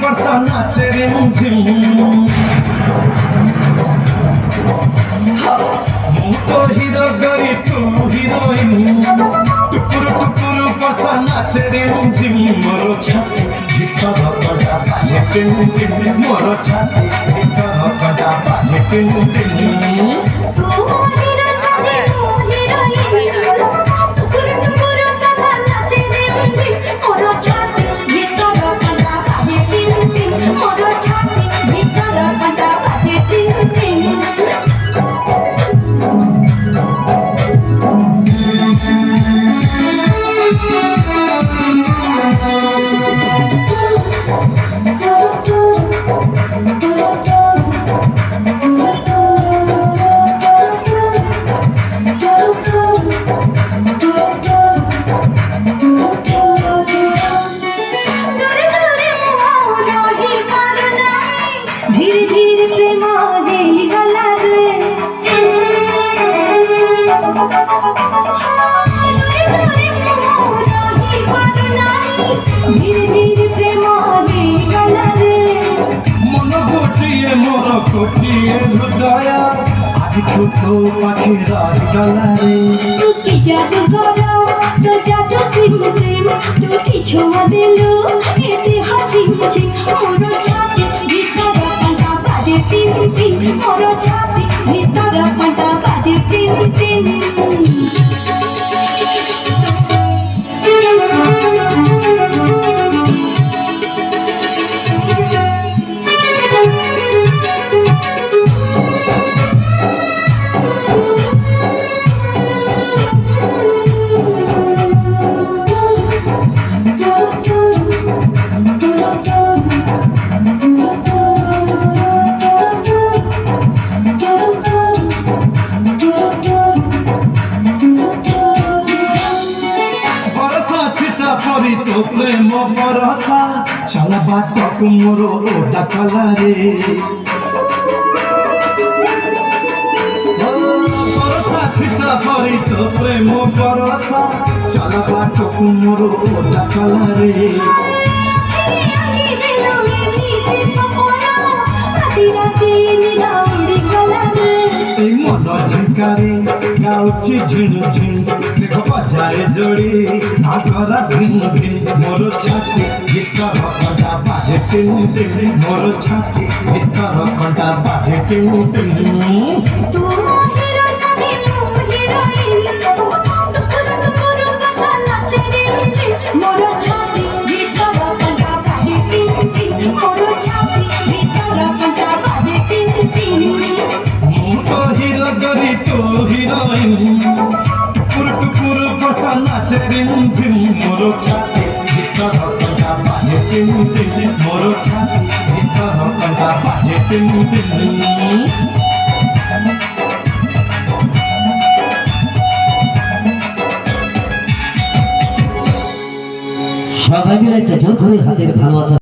বর্ষা নাচে রিমঝিম ମୁଁ ତ ହିରୋ ଗରି ତୁ ହିରୋଇନ ଟୁକୁର ଟୁକୁର ବସା ନାଚେ ରିମଝିମ ମୋର ଛାତି ଭିତର କଟା ବାଜେ ଟିମ ଟିମ ମୋର ଛାତି ଭିତର କଟା ବାଜେ ଟିମ ଟିମ ତୁ ହିରୋ ସାଥୀ ମୁଁ ହିରୋଇନ ଟୁକୁର ଟୁକୁର ବସା ନାଚେ ରିମଝିମ ମୋର ଛାତି ଭିତର କଟା ବାଜେ ଟିମ ଟିମ ମୋର ଛାତି ଭିତର କଟା ବାଜେ ଟିମ ଟିମ धीरे धीरे प्रेम हेई गला रे धीरे धीरे प्रेम हेई गला रे मन गोटिए मोर गोटिए हृदय आज तो पाखे रही गला रे तू की जादू करो तो जादू सिम सिम तू की छुआ दिलू एते हाची मुची मोर छाती भीतर कंटा बाजे टिन टिन मोर छाती भीतर कंटा बाजे टिन टिन পরি তো প্রেম বরসা চলা বাটক মোর ওটা কলা রে বরসা ছিটা পরি তো প্রেম বরসা চলা বাটক মোর ওটা কলা রে এই মন ঝিঙ্কারে গাউছি ঝিণ ঝিণ মেঘ বাজায় জড়ি আগরা ভিন ভিন মোর ছাতি ভিতর কটা বাজে টিম টিম মোর ছাতি ভিতর কটা বাজে টিম টিম तू हिरो साथी मु हिरोइन टुकुर टुकुर बसा नाचे रिमझिम मोर छाती भीतर कंटा बाजे टिन टिन मोर छाती भीतर कंटा बाजे टिन टिन ମୁଁ ତ ହିରୋ ଗରି ତୁ ହିରୋଇନ ଟୁକୁର ଟୁକୁର ବସା ନାଚେ ରିମଝିମ ମୋର ଛାତି ଭିତର କଟା ବାଜେ ଟିମ ଟିମ ମୋର ଛାତି ଭିତର କଟା ବାଜେ ଟିମ ଟିମ সবাই মিলে একটা জোর করে হাতের ভালোবাসা